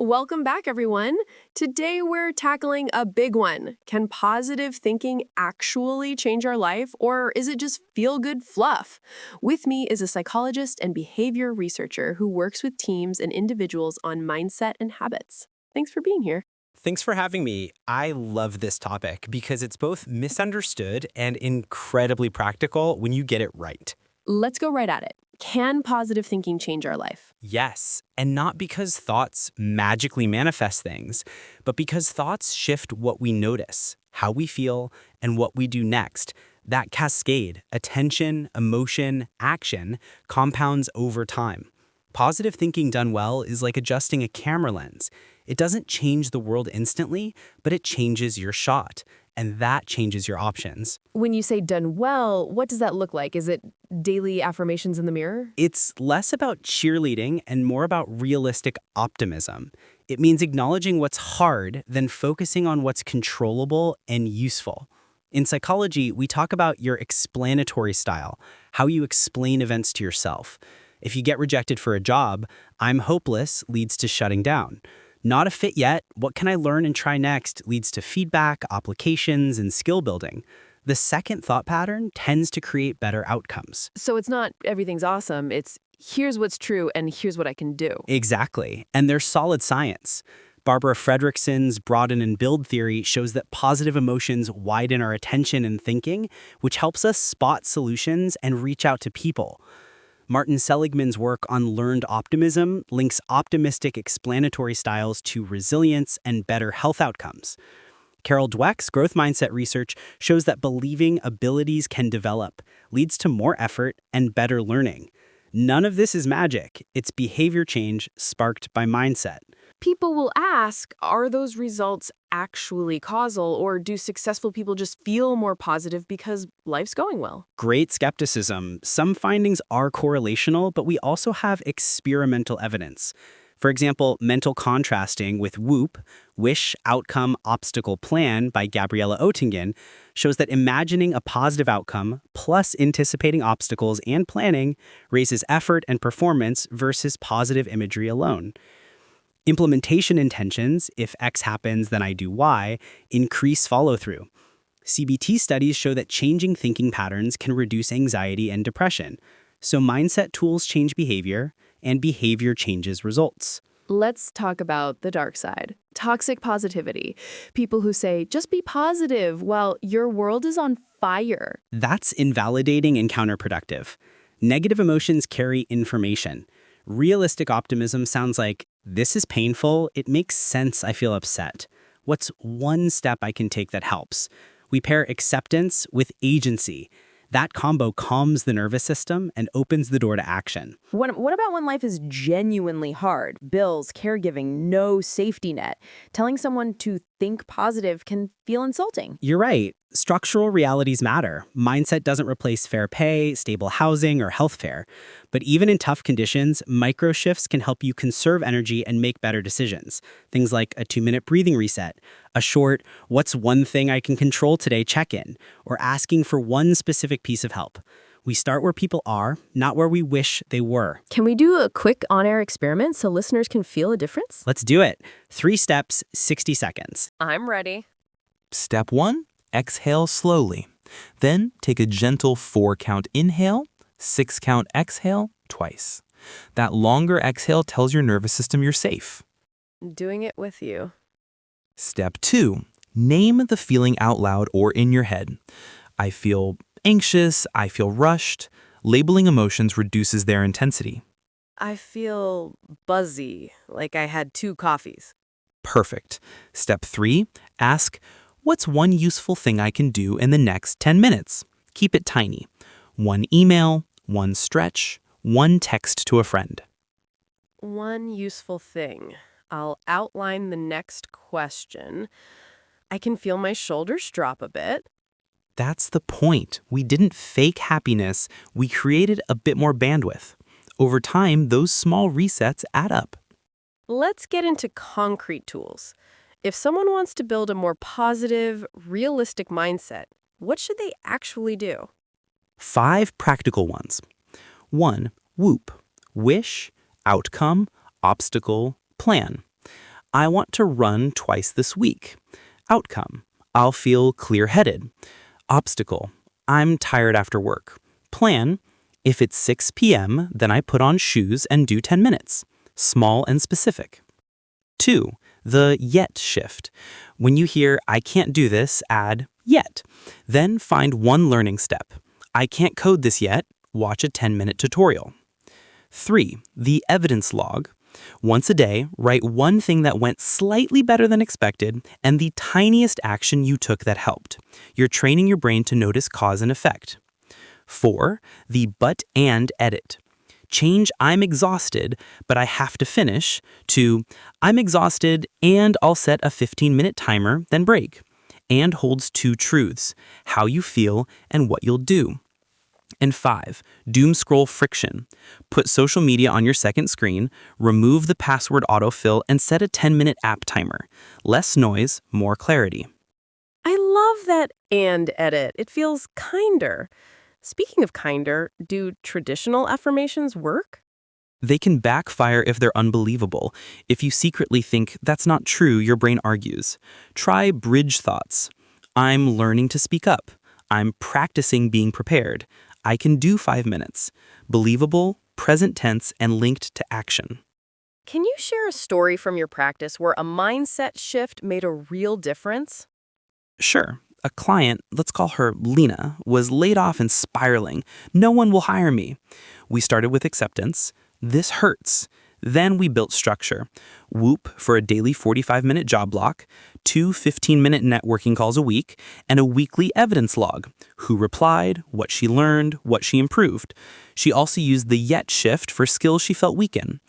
Welcome back, everyone. Today we're tackling a big one. Can positive thinking actually change our life, or is it just feel-good fluff? With me is a psychologist and behavior researcher who works with teams and individuals on mindset and habits. Thanks for being here. Thanks for having me. I love this topic because it's both misunderstood and incredibly practical when you get it right. Let's go right at it. Can positive thinking change our life? Yes, and not because thoughts magically manifest things, but because thoughts shift what we notice, how we feel, and what we do next. That cascade, attention, emotion, action, compounds over time. Positive thinking done well is like adjusting a camera lens. It doesn't change the world instantly, but it changes your shot, and that changes your options. When you say done well, what does that look like? Is it daily affirmations in the mirror? It's less about cheerleading and more about realistic optimism. It means acknowledging what's hard, then focusing on what's controllable and useful. In psychology, we talk about your explanatory style, how you explain events to yourself. If you get rejected for a job, I'm hopeless leads to shutting down. Not a fit yet, what can I learn and try next leads to feedback, applications, and skill building. The second thought pattern tends to create better outcomes. So it's not everything's awesome, it's here's what's true and here's what I can do. Exactly, and there's solid science. Barbara Fredrickson's broaden and build theory shows that positive emotions widen our attention and thinking, which helps us spot solutions and reach out to people. Martin Seligman's work on learned optimism links optimistic explanatory styles to resilience and better health outcomes. Carol Dweck's growth mindset research shows that believing abilities can develop leads to more effort and better learning. None of this is magic. It's behavior change sparked by mindset. People will ask, are those results actually causal, or do successful people just feel more positive because life's going well? Great skepticism. Some findings are correlational, but we also have experimental evidence. For example, mental contrasting with WOOP, Wish, Outcome, Obstacle, Plan by Gabriella Oettingen, shows that imagining a positive outcome plus anticipating obstacles and planning raises effort and performance versus positive imagery alone. Implementation intentions, if X happens, then I do Y, increase follow-through. CBT studies show that changing thinking patterns can reduce anxiety and depression. So mindset tools change behavior, and behavior changes results. Let's talk about the dark side. Toxic positivity. People who say, just be positive while your world is on fire. That's invalidating and counterproductive. Negative emotions carry information. Realistic optimism sounds like, this is painful, it makes sense I feel upset. What's one step I can take that helps? We pair acceptance with agency. That combo calms the nervous system and opens the door to action. What about when life is genuinely hard? Bills, caregiving, no safety net. Telling someone to think positive can feel insulting. You're right. Structural realities matter. Mindset doesn't replace fair pay, stable housing, or healthcare. But even in tough conditions, micro shifts can help you conserve energy and make better decisions. Things like a 2-minute breathing reset, a short, what's one thing I can control today check-in, or asking for one specific piece of help. We start where people are, not where we wish they were. Can we do a quick on-air experiment so listeners can feel a difference? Let's do it. 3 steps, 60 seconds. I'm ready. Step 1, exhale slowly. Then take a gentle 4-count inhale, 6-count exhale twice. That longer exhale tells your nervous system you're safe. Doing it with you. Step 2, name the feeling out loud or in your head. I feel anxious, I feel rushed. Labeling emotions reduces their intensity. I feel buzzy, like I had 2 coffees. Perfect. Step 3, ask, what's one useful thing I can do in the next 10 minutes? Keep it tiny. 1 email, 1 stretch, 1 text to a friend. One useful thing. I'll outline the next question. I can feel my shoulders drop a bit. That's the point. We didn't fake happiness, we created a bit more bandwidth. Over time, those small resets add up. Let's get into concrete tools. If someone wants to build a more positive, realistic mindset, what should they actually do? 5 practical ones. 1, WOOP, wish, outcome, obstacle, plan. I want to run twice this week. Outcome, I'll feel clear-headed. Obstacle, I'm tired after work. Plan, if it's 6 p.m., then I put on shoes and do 10 minutes. Small and specific. 2. The yet shift. When you hear, I can't do this, add yet. Then find one learning step. I can't code this yet. Watch a 10-minute tutorial. 3. The evidence log. Once a day, write one thing that went slightly better than expected and the tiniest action you took that helped. You're training your brain to notice cause and effect. 4. The but and edit. Change I'm exhausted, but I have to finish to I'm exhausted and I'll set a 15-minute timer, then break. And holds 2 truths, how you feel and what you'll do. And 5, doom scroll friction. Put social media on your second screen, remove the password autofill, and set a 10-minute app timer. Less noise, more clarity. I love that and edit. It feels kinder. Speaking of kinder, do traditional affirmations work? They can backfire if they're unbelievable. If you secretly think that's not true, your brain argues. Try bridge thoughts. I'm learning to speak up. I'm practicing being prepared. I can do 5 minutes. Believable, present tense, and linked to action. Can you share a story from your practice where a mindset shift made a real difference? Sure. A client, let's call her Lena, was laid off and spiraling. No one will hire me. We started with acceptance. This hurts. Then we built structure. Whoop for a daily 45-minute job block, 2 15-minute networking calls a week, and a weekly evidence log. Who replied, what she learned, what she improved. She also used the yet shift for skills she felt weak in.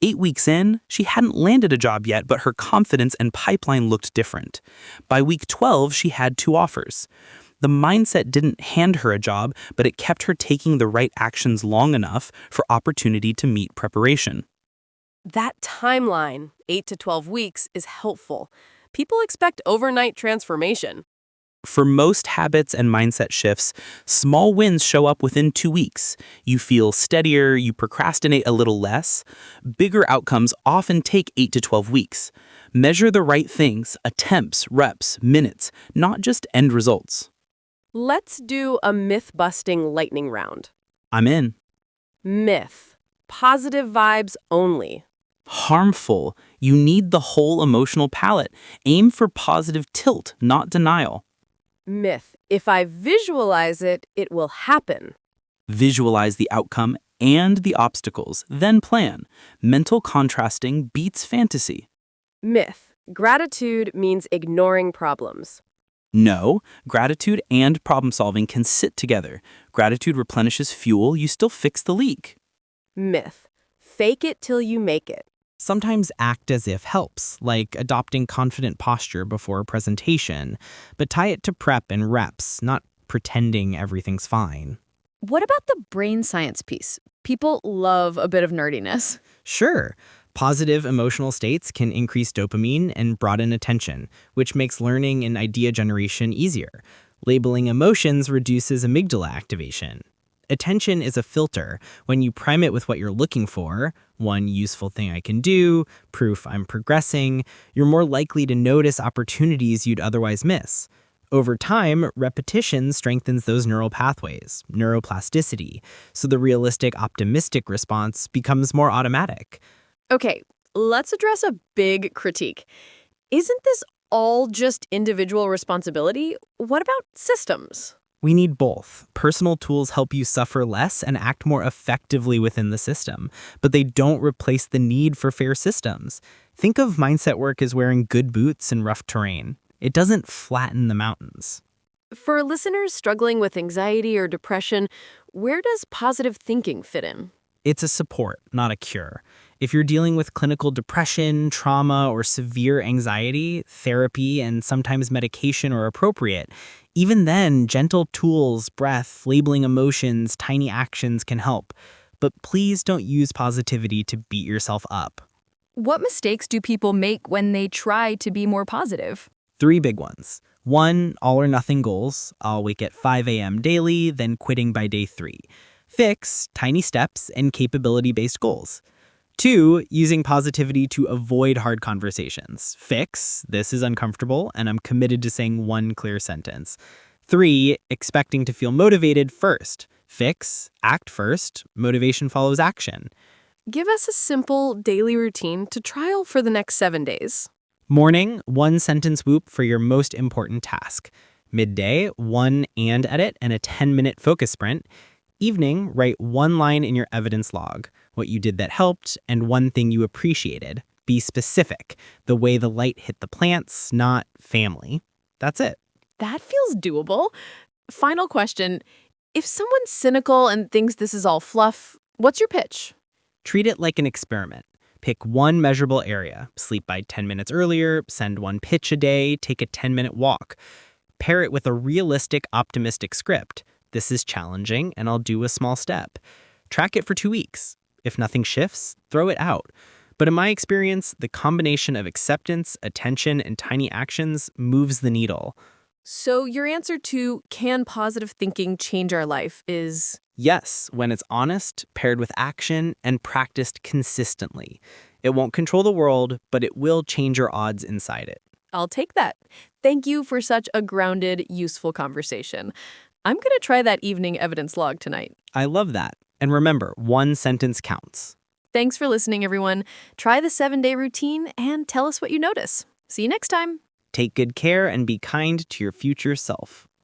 8 weeks in, she hadn't landed a job yet, but her confidence and pipeline looked different. By week 12, she had 2 offers. The mindset didn't hand her a job, but it kept her taking the right actions long enough for opportunity to meet preparation. That timeline, 8 to 12 weeks, is helpful. People expect overnight transformation. For most habits and mindset shifts, small wins show up within 2 weeks. You feel steadier, you procrastinate a little less. Bigger outcomes often take 8 to 12 weeks. Measure the right things, attempts, reps, minutes, not just end results. Let's do a myth-busting lightning round. I'm in. Myth. Positive vibes only. Harmful. You need the whole emotional palette. Aim for positive tilt, not denial. Myth. If I visualize it, it will happen. Visualize the outcome and the obstacles, then plan. Mental contrasting beats fantasy. Myth. Gratitude means ignoring problems. No, gratitude and problem solving can sit together. Gratitude replenishes fuel, you still fix the leak. Myth. Fake it till you make it. Sometimes act as if helps, like adopting confident posture before a presentation, but tie it to prep and reps, not pretending everything's fine. What about the brain science piece? People love a bit of nerdiness. Sure, positive emotional states can increase dopamine and broaden attention, which makes learning and idea generation easier. Labeling emotions reduces amygdala activation. Attention is a filter. When you prime it with what you're looking for, one useful thing I can do, proof I'm progressing, you're more likely to notice opportunities you'd otherwise miss. Over time, repetition strengthens those neural pathways, neuroplasticity, so the realistic, optimistic response becomes more automatic. Okay, let's address a big critique. Isn't this all just individual responsibility? What about systems? We need both. Personal tools help you suffer less and act more effectively within the system, but they don't replace the need for fair systems. Think of mindset work as wearing good boots in rough terrain. It doesn't flatten the mountains. For listeners struggling with anxiety or depression, where does positive thinking fit in? It's a support, not a cure. If you're dealing with clinical depression, trauma, or severe anxiety, therapy and sometimes medication are appropriate. Even then, gentle tools, breath, labeling emotions, tiny actions can help. But please don't use positivity to beat yourself up. What mistakes do people make when they try to be more positive? 3 big ones. 1, all or nothing goals. I'll wake at 5 a.m. daily, then quitting by day 3. Fix, tiny steps, and capability-based goals. 2, using positivity to avoid hard conversations. Fix, this is uncomfortable, and I'm committed to saying one clear sentence. 3, expecting to feel motivated first. Fix, act first, motivation follows action. Give us a simple daily routine to trial for the next 7 days. Morning, 1-sentence whoop for your most important task. Midday, 1 and edit and a 10-minute focus sprint. Evening, write 1 line in your evidence log, what you did that helped, and 1 thing you appreciated. Be specific, the way the light hit the plants, not family. That's it. That feels doable. Final question. If someone's cynical and thinks this is all fluff, what's your pitch? Treat it like an experiment. Pick 1 measurable area, sleep by 10 minutes earlier, send 1 pitch a day, take a 10-minute walk. Pair it with a realistic, optimistic script. This is challenging, and I'll do a small step. Track it for 2 weeks. If nothing shifts, throw it out. But in my experience, the combination of acceptance, attention, and tiny actions moves the needle. So your answer to can positive thinking change our life is... Yes, when it's honest, paired with action, and practiced consistently. It won't control the world, but it will change your odds inside it. I'll take that. Thank you for such a grounded, useful conversation. I'm going to try that evening evidence log tonight. I love that. And remember, 1 sentence counts. Thanks for listening, everyone. Try the 7-day routine and tell us what you notice. See you next time. Take good care and be kind to your future self.